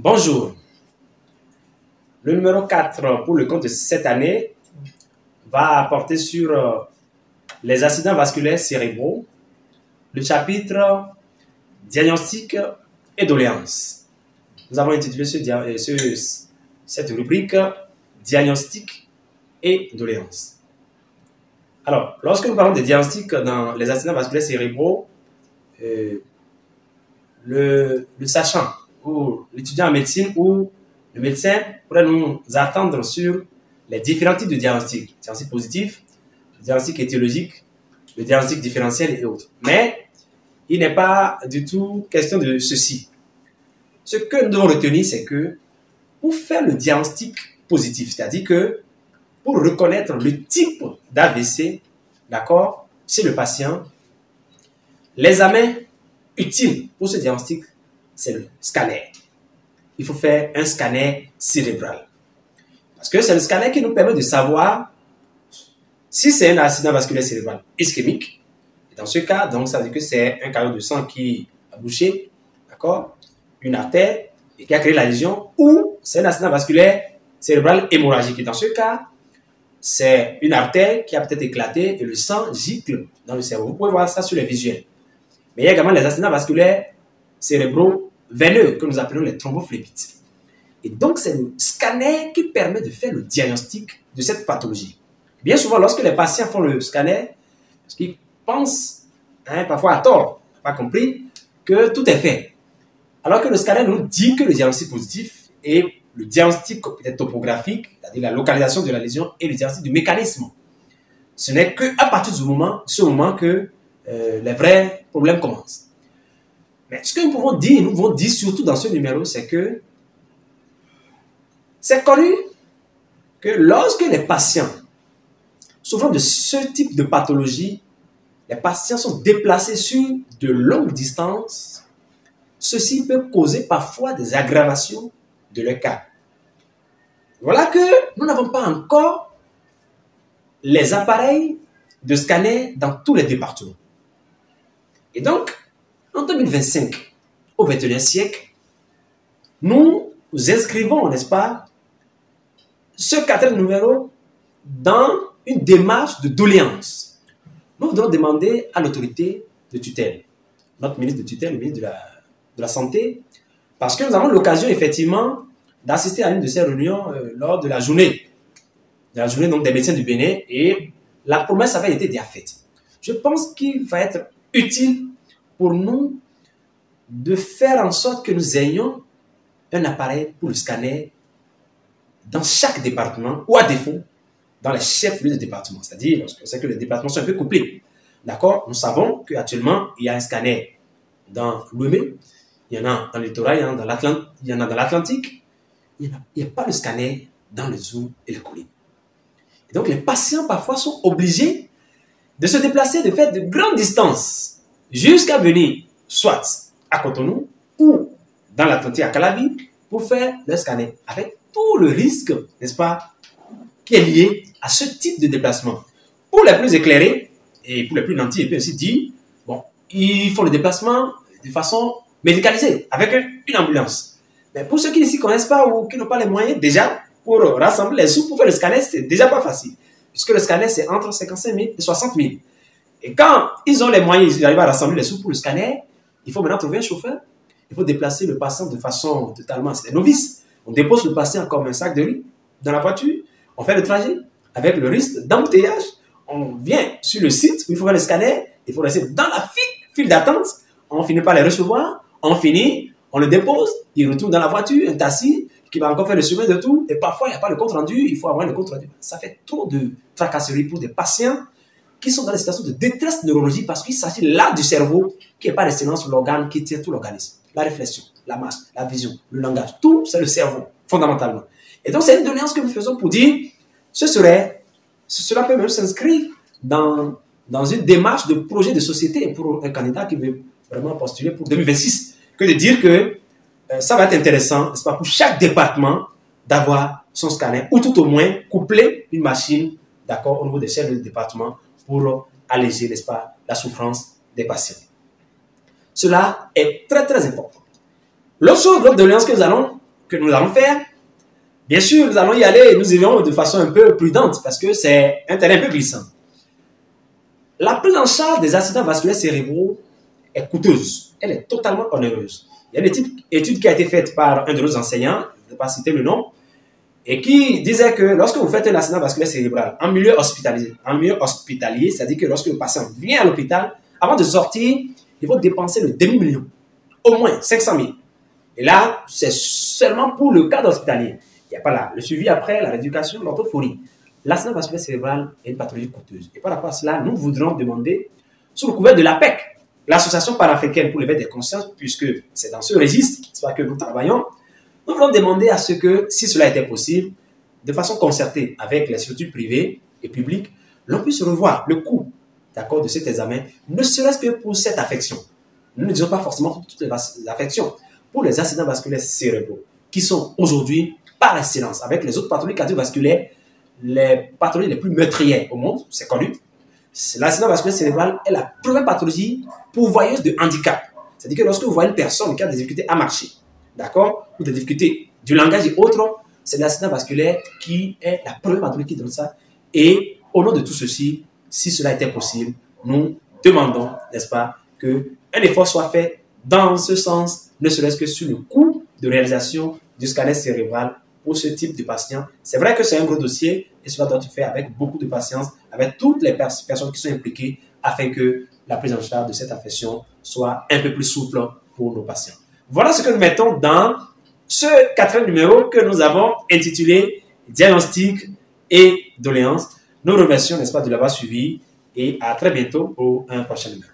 Bonjour. Le numéro 4 pour le compte de cette année va porter sur les accidents vasculaires cérébraux, le chapitre diagnostic et doléances. Nous avons intitulé cette rubrique diagnostic et doléances. Alors, lorsque nous parlons de diagnostic dans les accidents vasculaires cérébraux, le sachant ou l'étudiant en médecine ou le médecin pourrait nous attendre sur les différents types de diagnostics. Le diagnostic positif, le diagnostic étiologique, le diagnostic différentiel et autres. Mais il n'est pas du tout question de ceci. Ce que nous devons retenir, c'est que pour faire le diagnostic positif, c'est-à-dire que pour reconnaître le type d'AVC, d'accord, chez le patient, l'examen utile pour ce diagnostic, c'est le scanner. Il faut faire un scanner cérébral. Parce que c'est le scanner qui nous permet de savoir si c'est un accident vasculaire cérébral ischémique. Et dans ce cas, donc, ça veut dire que c'est un canal de sang qui a bouché, d'accord, une artère et qui a créé la lésion, ou c'est un accident vasculaire cérébral hémorragique. Et dans ce cas, c'est une artère qui a peut-être éclaté et le sang gicle dans le cerveau. Vous pouvez voir ça sur les visuels. Mais il y a également les accidents vasculaires cérébraux veineux que nous appelons les thrombophlébites. Et donc, c'est le scanner qui permet de faire le diagnostic de cette pathologie. Bien souvent, lorsque les patients font le scanner, parce qu'ils pensent, parfois à tort, pas compris, que tout est fait. Alors que le scanner nous dit que le diagnostic positif est le diagnostic peut-être topographique, c'est-à-dire la localisation de la lésion, et le diagnostic du mécanisme. Ce n'est qu'à partir de ce moment que les vrais problèmes commencent. Mais ce que nous pouvons dire surtout dans ce numéro, c'est que c'est connu que lorsque les patients souffrant de ce type de pathologie, les patients sont déplacés sur de longues distances, ceci peut causer parfois des aggravations de leur cas. Voilà que nous n'avons pas encore les appareils de scanner dans tous les départements. Et donc, en 2025, au XXIe siècle, nous inscrivons, n'est-ce pas, ce quatrième numéro dans une démarche de doléance. Nous voudrons demander à l'autorité de tutelle, notre ministre de tutelle, le ministre de la Santé, parce que nous avons l'occasion effectivement d'assister à une de ces réunions lors de la journée donc, des médecins du Bénin, et la promesse avait été déjà faite. Je pense qu'il va être utile pour nous de faire en sorte que nous ayons un appareil pour le scanner dans chaque département, ou à défaut, dans les chefs-lieux de département. C'est-à-dire, lorsqu'on sait que les départements sont un peu couplés. D'accord? Nous savons qu'actuellement, il y a un scanner dans l'Ouémé, il y en a dans le littoral, il y en a dans l'Atlantique. Il n'y a pas de scanner dans le Zou et le collines. Et donc, les patients, parfois, sont obligés de se déplacer, de faire de grandes distances, jusqu'à venir, soit à Cotonou, ou dans l'Atlantique à Calavi, pour faire le scanner, avec tout le risque, n'est-ce pas, qui est lié à ce type de déplacement. Pour les plus éclairés, et pour les plus nantis, il peut aussi dire, bon, ils font le déplacement de façon médicalisée, avec une ambulance. Mais pour ceux qui ne s'y connaissent pas ou qui n'ont pas les moyens, déjà, pour rassembler les sous pour faire le scanner, c'est déjà pas facile. Puisque le scanner, c'est entre 55 000 et 60 000. Et quand ils ont les moyens, ils arrivent à rassembler les sous pour le scanner, il faut maintenant trouver un chauffeur. Il faut déplacer le patient de façon totalement... C'est des novices. On dépose le patient comme un sac de riz dans la voiture. On fait le trajet avec le risque d'embouteillage. On vient sur le site où il faut faire le scanner. Il faut rester dans la file d'attente. On finit par les recevoir. On finit, on le dépose. Il retourne dans la voiture, un taxi qui va encore faire le chemin de tout. Et parfois, il n'y a pas le compte rendu. Il faut avoir le compte rendu. Ça fait trop de tracasseries pour des patients qui sont dans des situations de détresse neurologique parce qu'il s'agit là du cerveau qui n'est pas l'excellence sur l'organe qui tient tout l'organisme. La réflexion, la marche, la vision, le langage, tout c'est le cerveau, fondamentalement. Et donc c'est une doléance que nous faisons pour dire, cela peut même s'inscrire dans une démarche de projet de société pour un candidat qui veut vraiment postuler pour 2026, que de dire que ça va être intéressant, n'est-ce pas, pour chaque département d'avoir son scanner, ou tout au moins coupler une machine, d'accord, au niveau des chefs de département, pour alléger, n'est-ce pas, la souffrance des patients. Cela est très, très important. L'autre doléance que nous allons que nous allons faire, bien sûr, nous allons y aller, nous irons de façon un peu prudente parce que c'est un terrain un peu glissant. La prise en charge des accidents vasculaires cérébraux est coûteuse. Elle est totalement onéreuse. Il y a une étude qui a été faite par un de nos enseignants, je ne vais pas citer le nom, et qui disait que lorsque vous faites un accident vasculaire cérébral en milieu hospitalier, c'est-à-dire que lorsque le patient vient à l'hôpital, avant de sortir, il faut dépenser le demi-million, au moins 500 000. Et là, c'est seulement pour le cadre hospitalier. Il n'y a pas là le suivi après, la rééducation, l'orthophonie. L'accident vasculaire cérébral est une pathologie coûteuse. Et par rapport à cela, nous voudrons demander, sous le couvert de l'APEC, l'Association panafricaine pour l'éveil des consciences, puisque c'est dans ce registre que nous travaillons, nous voulons demander à ce que, si cela était possible, de façon concertée avec les structures privées et publiques, l'on puisse revoir le coût de cet examen, ne serait-ce que pour cette affection. Nous ne disons pas forcément pour toutes les affections, pour les accidents vasculaires cérébraux, qui sont aujourd'hui, par excellence, avec les autres pathologies cardiovasculaires, les pathologies les plus meurtrières au monde, c'est connu. L'accident vasculaire cérébral est la première pathologie pourvoyeuse de handicap. C'est-à-dire que lorsque vous voyez une personne qui a des difficultés à marcher, d'accord, ou des difficultés du langage et autres, c'est l'accident vasculaire qui est la première pathologie qui donne ça. Et au nom de tout ceci, si cela était possible, nous demandons, n'est-ce pas, qu'un effort soit fait dans ce sens, ne serait-ce que sur le coût de réalisation du scanner cérébral pour ce type de patient. C'est vrai que c'est un gros dossier et cela doit se faire avec beaucoup de patience, avec toutes les personnes qui sont impliquées afin que la prise en charge de cette affection soit un peu plus souple pour nos patients. Voilà ce que nous mettons dans ce quatrième numéro que nous avons intitulé Diagnostic et doléances. Nous remercions, n'est-ce pas, de l'avoir suivi et à très bientôt pour un prochain numéro.